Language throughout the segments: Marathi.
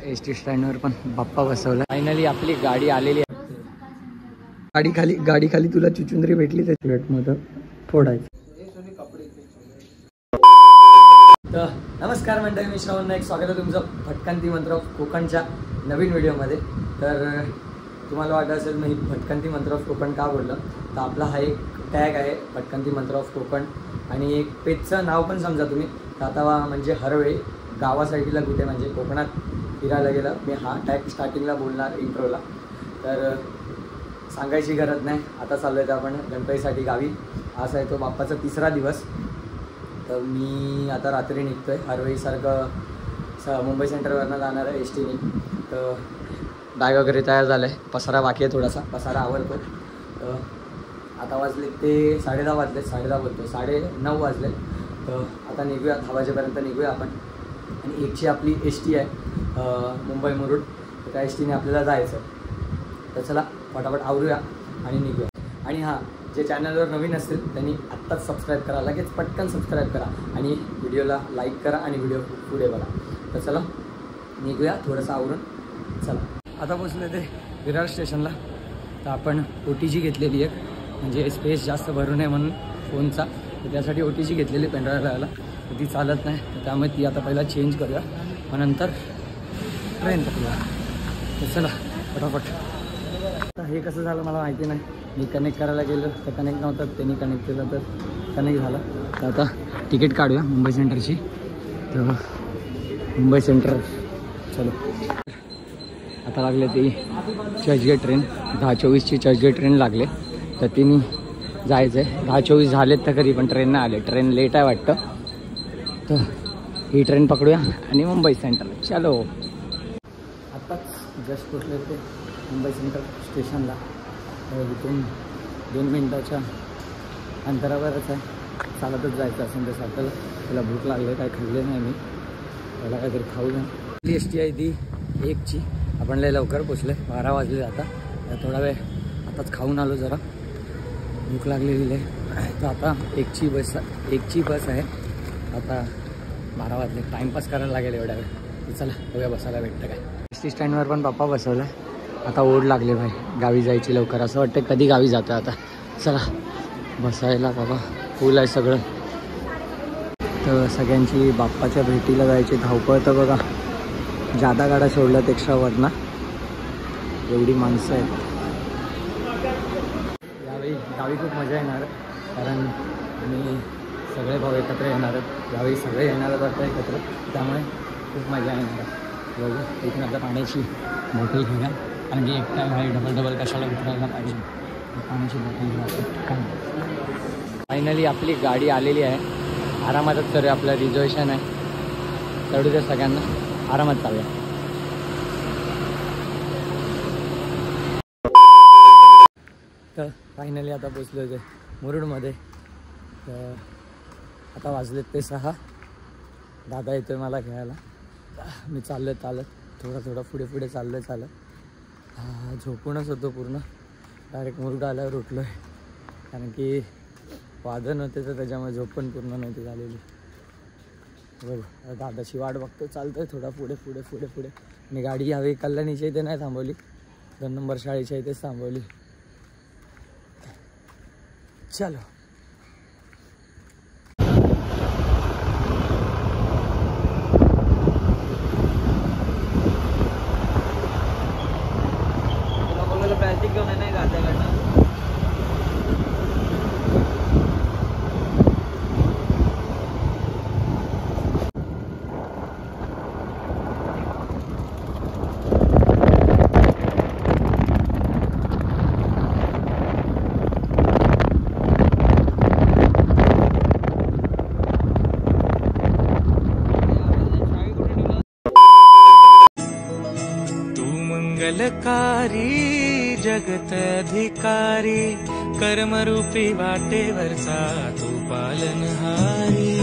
एसटी स्टँडवर पण बाप्पा बसवला. फायनली आपली गाडी आलेली आहे. गाडी खाली तुला चुचुंदरी भेटली तर प्लेटमध्ये फोडायचं. तर नमस्कार मंडळी, मी श्रवण नाईक. स्वागत आहे तुमचं भटकंती मंत्र ऑफ कोकणच्या नवीन व्हिडिओमध्ये. तर तुम्हाला वाटत असेल मी भटकंती मंत्र ऑफ कोकण का बोललं, तर आपला हा एक टॅग आहे भटकंती मंत्र ऑफ कोकण, आणि एक पेजचं नाव पण समजा तुम्ही. तर आता म्हणजे हरवेळी गावासाठीला कुठे म्हणजे कोकणात फिरायला गेलं मी हा टॅग स्टार्टिंगला बोलणार इंट्रोला. तर सांगायची गरज नाही. आता चाललो आहे तर आपण गणपतीसाठी गावी. आज आहे तो बाप्पाचा 3रा दिवस. तर मी आता रात्री निघतो आहे हरवेळीसारखं मुंबई सेंट्रलवरनं जाणार आहे एस टीने. तर बॅग वगैरे तयार झालं आहे. पसारा बाकी आहे, थोडासा पसारा आवडतो. तर आता वाजले ते 10:30 वाजले, 10:30 बोलतो 9:30 वाजले. तर आता निघूया, 10 वाजेपर्यंत निघूया आपण. आणि एकची आपली एस टी आहे मुंबई मुरुड. तर त्या एस टीने आपल्याला जायचं. तर चला फटाफट आवरूया आणि निघूया. आणि हां, जे चॅनलवर नवीन असतील त्यांनी आत्ताच सबस्क्राईब करा, लगेच पटकन सबस्क्राईब करा आणि व्हिडिओला लाईक करा आणि व्हिडिओ पुढे बघा. तर चला निघूया थोडंसं आवरून. चला आता पोचले ते विरार स्टेशनला. तर आपण OTG घेतलेली आहे, म्हणजे स्पेस जास्त भरू नये म्हणून फोनचा. तर त्यासाठी OTG घेतलेली पेनड्राईव्ह लावायला. तर ती चालत नाही, तर त्यामुळे ती आता पहिला चेंज करूया, मग नंतर ट्रेन पकडूया. तर चला फटाफट. आता हे कसं झालं मला माहिती नाही. मी कनेक्ट करायला गेलो तर कनेक्ट नव्हतं, त्यांनी कनेक्ट केलं तर कनेक्ट झालं. तर आता तिकीट काढूया मुंबई सेंटरची. तर मुंबई सेंटर चलो. आता लागले ती चर्चगेट ट्रेन, 10:24ची चर्चगेट ट्रेन लागले. तर तिने जायचं आहे. 10:24 झालेत तर कधी पण ट्रेन नाही आले. ट्रेन लेट आहे वाटतं. तर ही ट्रेन पकडूया आणि मुंबई सेंटर चलो. आत्ताच जस्ट पोचले ते मुंबई सेंटर स्टेशनला. इथून 2 मिनटाच्या अंतरावरच आहे. चालतच जायचं असेल तर आपल्याला. त्याला भूक लागली, काय खाल्ले नाही मी. त्याला काहीतरी खाऊ द्या. आपली एस टी आहे ती 1ची. आपण लय लवकर पोचले, 12 वाजले. आता थोडा वेळ आताच खाऊन आलो, जरा भूक लागलेली आहे. तर आता 1ची बस आहे. आता 12 वाजले, टाईमपास करायला लागेल एवढ्या वेळ. तर चला बघूया बसायला भेटतं काय. एस टी स्टँडवर पण बाप्पा बसवला आहे. आता ओढ लागले भाई, गावी जायची लवकर. असं वाटतं कधी गावी जातो आता. चला बसायला बाबा, फुल आहे सगळं. तर सगळ्यांची बाप्पाच्या भेटीला जायची धावपळ. तर बघा जादा गाड्या सोडल्यात एक्स्ट्रावरनं, एवढी माणसं आहेत. यावेळी गावी खूप मजा येणार, कारण आम्ही सगळे भाऊ एकत्र येणार आहेत. यावेळी सगळे येणार आहेत एकत्र, त्यामुळे खूप मजा येणार आहे. बघू इथून आता पाण्याची बॉटल घेऊया, कारण की एकटा भाई डबल कशाला उतरायला पाहिजे. पाण्याची बॉटल घेऊया. फायनली आपली गाडी आलेली आहे. आरामातच करूया, आपलं रिझर्वेशन आहे. चढू द्या सगळ्यांना, आरामात चालूया. तर फायनली आता पोचलो होते मुरुडमध्ये. तर आता वाजलेत ते 6. दादा येतो आहे मला घ्यायला. मी चाललो आहे चालत, थोडं पुढे चाललं. झोपूनच होतो पूर्ण. डायरेक्ट मुरुड आल्यावर उठलो आहे, कारण की वादन होते तर त्याच्यामुळे झोप पण पूर्ण नव्हती झालेली. बघू दादाची वाट बघतो, चालतोय थोडा पुढे. आणि गाडी यावेळी कल्याणीच्या इथे नाही थांबवली, 2 नंबर शाळेच्या इथेच थांबवली. चलो. मंगलकारी जगत अधिकारी, कर्मरूपी वाटेवरचा तू पालनहारी.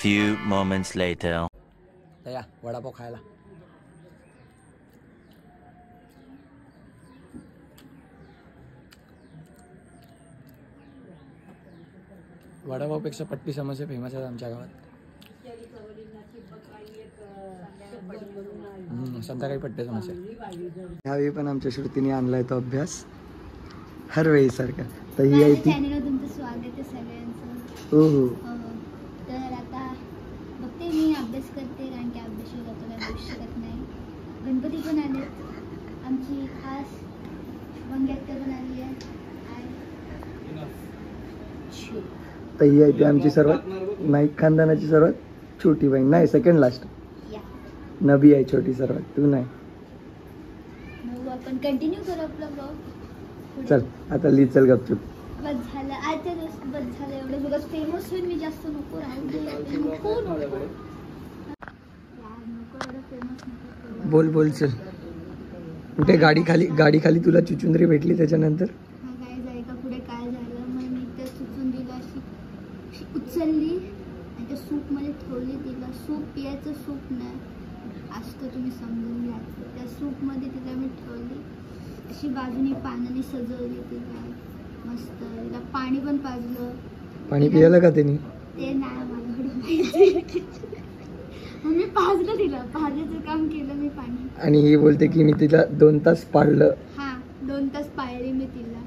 few moments later. तर या वडापाव खायला. वडापावपेक्षा पट्टी समोसे फेमस आहेत आमच्या गावात. संध्याकाळी पट्टे समोसे. ह्यावेळी पण आमच्या श्रुतीने आणलाय तो अभ्यास हर वेळी सारखा. तर ही आहे ती. तुमचं स्वागत आहे सगळ्यांचं. हो. तर आता बघते मी अभ्यास करते, कारण की अभ्यासाला तुला गोष्ट शकत नाही. गणपती पण आलेत, आमची खास वंग्यात पण आली आहे. तर ही आहे ती आमची सर्वात नाईक खानदानाची सर्वात छोटी बहीण. नाही, सेकंड लास्ट. नबी आहे छोटी सर्वात, तू नाही. मग आपण कंटिन्यू करू आपला ब्लॉग. चल आता ली, चल गपचूप. बस झालं आजच्या दिवस, बस झालं एवढं. बघा फेमस होईल मी, जास्त नको राहू दे. नको एवढं फेमस. बोल चल. कुठे गाडी खाली तुला चुचुंदरी भेटली त्याच्यानंतर? काय जाय का पुढे काय झालं, मग मी त्या चुचुंदरीला अशी उचलली आणि त्या सूपमध्ये ठेवली. तिला सूप पियाचं, सूप नाही असतं, तुम्ही समजून घ्या. त्या सूपमध्ये तिला मी ठेवली, अशी बाजूने पाण्याने सजवली तिला मस्त. तिला पाणी पण पाजलं. पाणी पियाला का त्यांनी? ते नाही मला माहिती. मग मी पाजलं तिला, पाजण्याचं काम केलं मी पाणी. आणि ही बोलते की मी तिला 2 तास पाळलं. हा 2 तास पाळली मी तिला.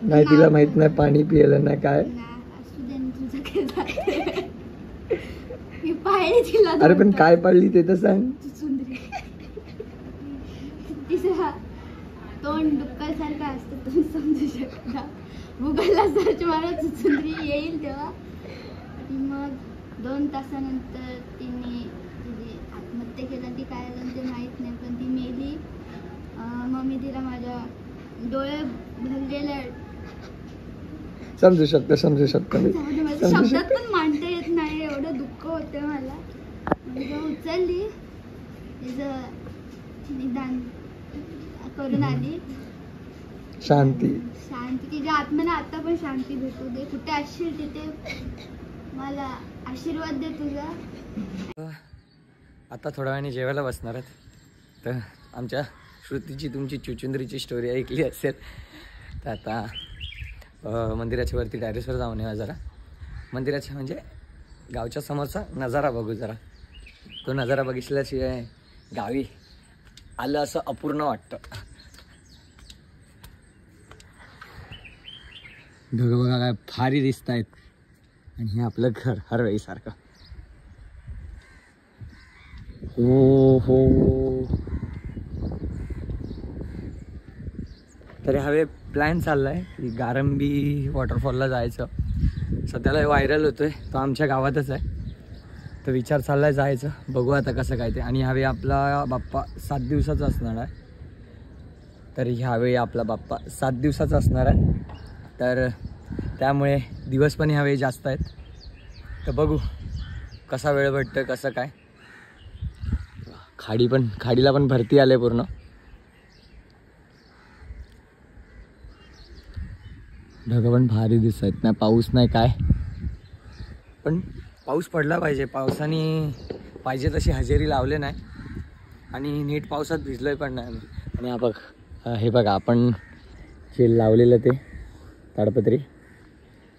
नाही तिला माहित नाही पाणी पियालं ना काय. असू दे तुझं काय झालं. मी पाळली तिला. अरे पण काय पाळली ते तर सांग. चुचुंदरी. तिचा तोंड डुक्करसारखं असतं, तुम्ही समजू शकता. गुगलला सर्च मारा चुचुंदरी, येईल तेव्हा. आणि मग 2 तासानंतर तिने तिची आत्महत्या केलं. ती काय झालं ते माहीत नाही, पण ती मेली. मग मी तिला माझ्या डोळे भरलेले, समजू शकतो शब्दात पण मांडता येत नाही, एवढं दुःख होते मला. उचलली, तिचं निदान करून आली. शांती तिच्या आत्म्याला आता पण शांती भेटू दे. कुठे असशील तिथे मला आशीर्वाद दे तुझा. आता थोड्या वेळाने जेवायला बसणार आहेत. तर आमच्या श्रुतीची तुमची चुचुंदरीची स्टोरी ऐकली असेल, तर आता मंदिराच्या वरती टेरेसवर जाऊन येऊ जरा. मंदिराच्या म्हणजे गावच्या समोरचा नजारा बघू जरा. तो नजारा बघितल्याशिवाय गावी आलं असं अपूर्ण वाटतं. ढग बघा काय भारी दिसत आहेत. आणि हे आपलं घर हरवेळी सारखं. हो. तरी हवे प्लॅन चाललाय की गारंबी वॉटरफॉलला जायचं. सध्याला व्हायरल होतोय, तो आमच्या गावातच आहे. तर विचार चाललाय जायचं, बघू आता कसं काय ते. आणि ह्यावेळी आपला बाप्पा 7 दिवसाचा असणार आहे. तर ह्यावेळी आपला बाप्पा 7 दिवसाचा असणार आहे. तर त्यामुळे दिवस पण ह्यावेळी जास्त आहेत. तर बघू कसा वेळ भेटतं, कसं काय. खाडीला पण भरती आले पूर्ण. ढग पण भारी दिसत आहेत. नाही पाऊस नाही काय, पण पाऊस पडला पाहिजे. पावसाने पाहिजे तशी हजेरी लावले नाही आणि नीट पावसात भिजलोय पण नाही. आणि हे बघा आपण जे लावलेलं ते ताडपत्री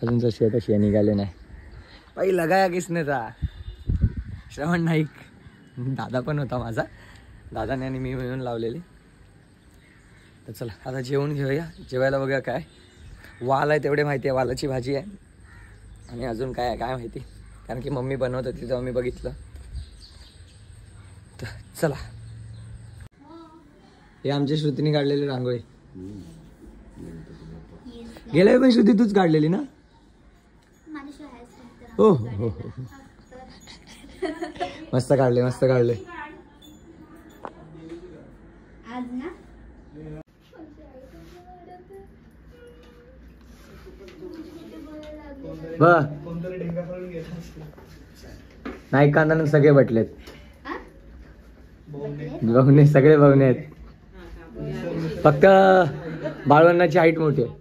अजून जशी आहे तशी निघाले नाही. बाई लगाया किसने था? श्रवण नाईक, दादा पण होता माझा. दादाने आणि मी मिळून लावलेली. तर चला आता जेवून घेऊया. जेवायला बघूया काय वाल आहे तेवढे माहिती आहे. वालाची भाजी आहे आणि अजून काय आहे काय माहिती, कारण की मम्मी बनवत होती तेव्हा मी बघितलं. तर चला. हे आमच्या श्रुतीने काढलेली रांगोळी. गेल्या पण श्रुती तूच काढलेली ना? हो हो हो, मस्त काढले मस्त काढले. आज ना नाही कांदा सगळे बटलेत. बघणे सगळे बघणे आहेत. फक्त बाळवण्णाची हाईट मोठी आहे.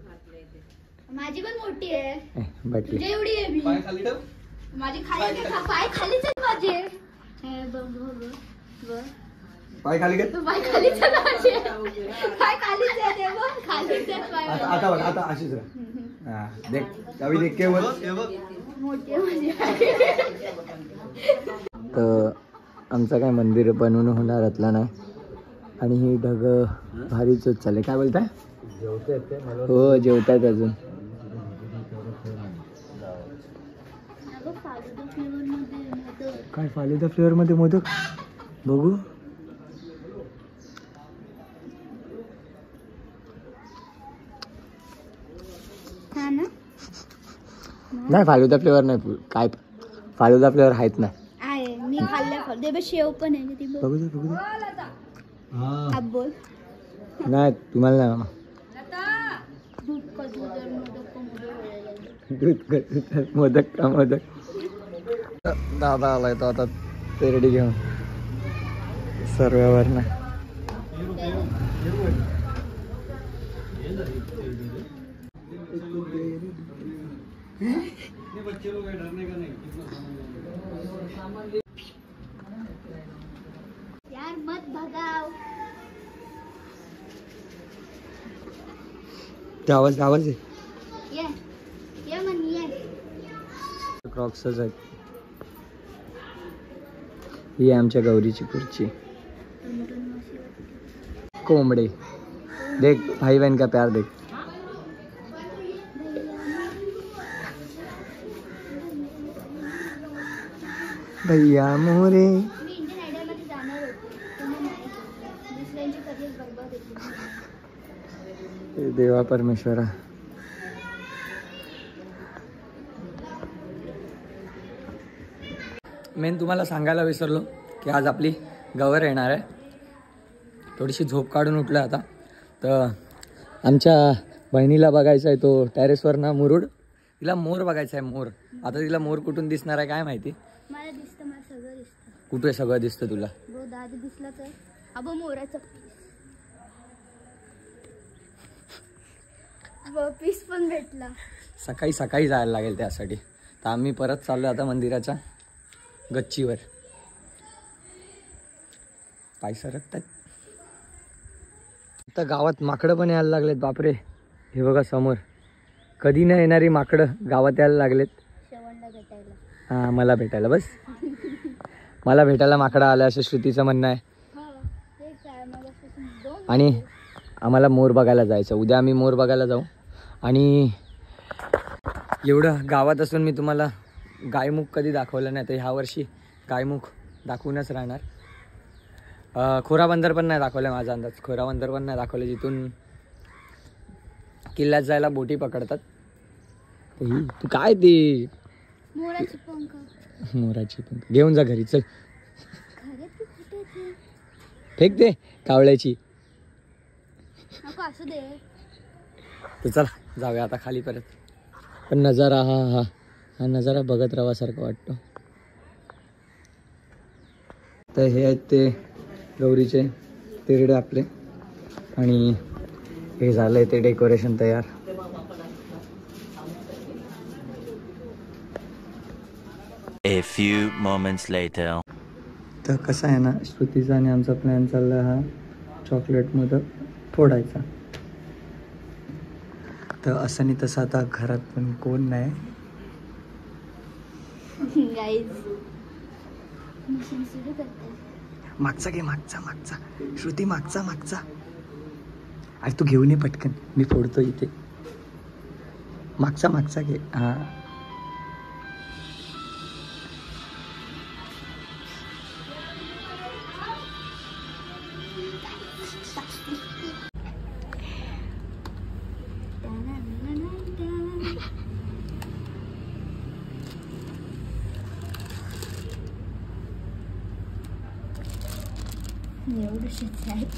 माझी पण मोठी आहे. बटली एवढी आहे मी. माझे खाली पाय खालीच आहेत माझे. पाय खाली घे. पाय खालीच आहेत माझे. पाय खालीच आहेत खालीच आहेत पाय. आता बघ आता अशीच राहा. हा देख कवी देख केवळ मोठे म्हणजे. तर आमचं काय मंदिर बनवून होणारातला नाही आणि ही ढग भारीच चालले. काय बोलताय? हो जेवतायत अजून. काय फालुदा फ्लेवर मध्ये मोदक बघू. नाही फालुदा फ्लेवर नाही. काय फालुदा फ्लेवर आहेत ना. आहे मी खाल्ल्या दे. शेव पण आहे ती. बघू दे बघू दे. हा बोल. नाही तुम्हाला नाही. मोदक का मोदक. दादा आलाय तो आता तेरडी घेऊन सर्व्यावर ना. यार मत भगाव. आवाज आवाज आहे. ये ये मन ये. क्रॉक्सच आहेत. ही आमच्या गौरीची खुर्ची. कोंबडे देख भाई बहन का प्यार देख. भैया मोरे. मी इंडियन आयडल मध्ये जाणार होते तुम्ही नाही. दुसऱ्यांची करिअर बरबाद होती. देवा परमेश्वरा. मेन तुम्हाला सांगायला विसरलो की आज आपली गवर येणार आहे. थोडीशी झोप काढून उठलो आता. तर आमच्या बहिणीला बघायचा आहे तो टेरेसवर ना मुरुड. तिला मोर बघायचा आहे. मोर. आता तिला मोर कुठून दिसणार आहे काय माहिती. मला दिसतं. मला सगळं दिसतं. कुठे सगळं दिसतं तुला. बघ दादा दिसला तर. अबो मोराचं पीस पण भेटला. सकाळी सकाळी जायला लागेल त्यासाठी. तर आम्ही परत चाललो आता मंदिराच्या गच्चीवर. पाय सरकतात. आता गावात माकडं पण यायला लागलेत. बापरे हे बघा समोर. कधी नाही येणारी माकडं गावात यायला लागलेत. शेवंडा भेटायला. हां मला भेटायला बस. मला भेटायला माकडं आलं असं श्रुतीचं म्हणणं आहे. आणि आम्हाला मोर बघायला जायचं. उद्या आम्ही मोर बघायला जाऊ. आणि एवढं गावात असून मी तुम्हाला गायमुख कधी दाखवलं नाही. तर ह्या वर्षी गायमुख दाखवूनच राहणार. खोराबंदर पण नाही दाखवलं माझा अंदाज. खोराबंदर पण नाही दाखवलं जिथून किल्ल्यात जायला बोटी पकडतात. तू काय ती मोराची पंख. मोराची पंख घेऊन जा घरी. चल फेक दे कावळ्याची. असू दे. तर चला जाऊया आता खाली परत. पण नजारा हा हा हा नजारा बघत राहासारखं वाटतो. तर हे आहेत ते गौरीचे तिरडे आपले. आणि हे झालंय ते डेकोरेशन तयार. A few moments later. तर कसं आहे ना श्रुतीचा आणि आमचा प्लॅन चालला हा चॉकलेट मोदक फोडायचा. तर असं नाही तसं आता घरात पण कोण नाही. मागचा घे मागचा मागचा. श्रुती मागचा मागचा. अरे तू घेऊन ये पटकन. मी फोडतो इथे. मागचा मागचा घे. हा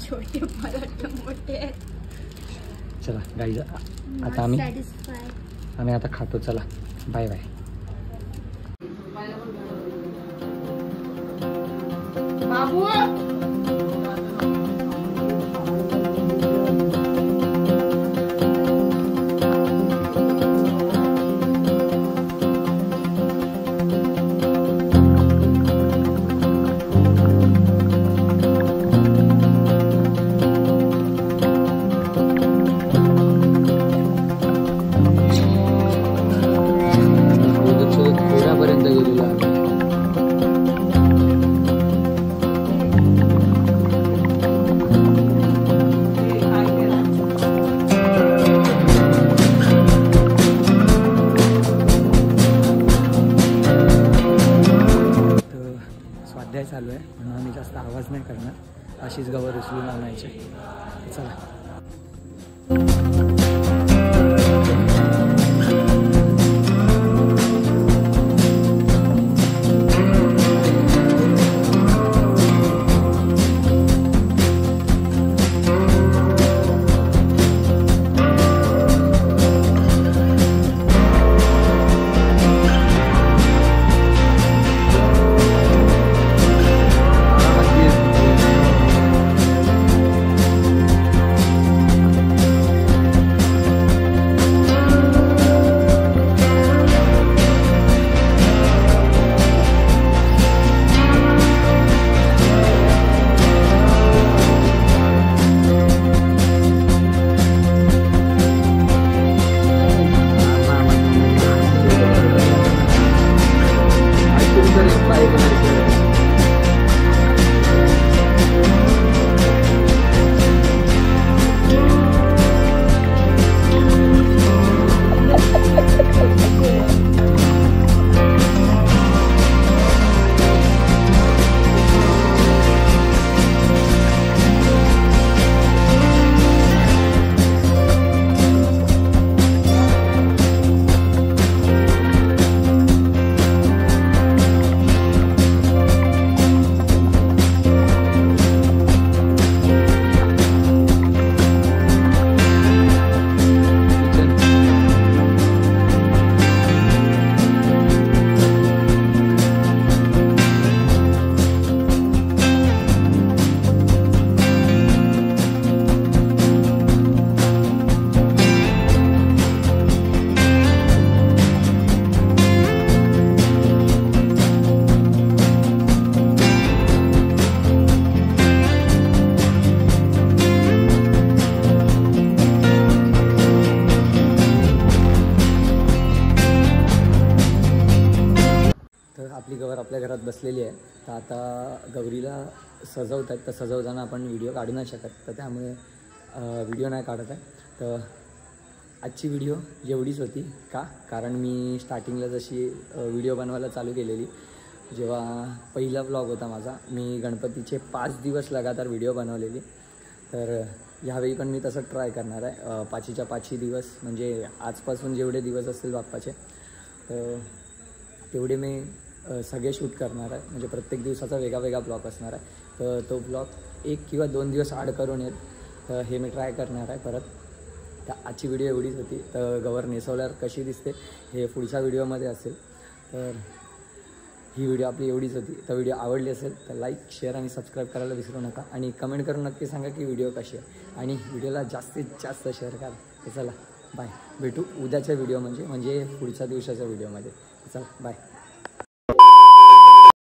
छोटे मोठे. चला गाईज आता आम्ही आता खातो. चला बाय बाय. अशीच गवर उचलून आणायचे. चला. आपली गवर आपल्या घरात बसलेली आहे. तर आता गौरीला सजवत आहेत. तर सजवताना आपण व्हिडिओ काढू नाही शकत, तर त्यामुळे व्हिडिओ नाही काढत आहे. तर आजची व्हिडिओ एवढीच होती. कारण मी स्टार्टिंगला जशी व्हिडिओ बनवायला चालू केलेली, जेव्हा पहिला व्लॉग होता माझा, मी गणपतीचे 5 दिवस लगातार व्हिडिओ बनवलेली. तर ह्यावेळी पण मी तसं ट्राय करणार आहे. 5च्या 5 दिवस म्हणजे आजपासून जेवढे दिवस असतील बाप्पाचे, तर तेवढे मी सगळे शूट करणार आहे. म्हणजे प्रत्येक दिवसाचा वेगळा ब्लॉग असणार आहे. तर तो ब्लॉग 1 किंवा 2 दिवस ॲड करून येईल. तर हे मी ट्राय करणार आहे परत. तर आजची व्हिडिओ एवढीच होती. तर गवर नेसवल्यावर कशी दिसते हे पुढच्या व्हिडिओमध्ये असेल. तर ही व्हिडिओ आपली एवढीच होती. तर व्हिडिओ आवडली असेल तर लाईक, शेअर आणि सबस्क्राईब करायला विसरू नका. आणि कमेंट करून नक्की सांगा की व्हिडिओ कशी आहे, आणि व्हिडिओला जास्तीत जास्त शेअर करा. तर चला बाय. भेटू उद्याच्या व्हिडिओ म्हणजे पुढच्या दिवसाच्या व्हिडिओमध्ये. चला बाय.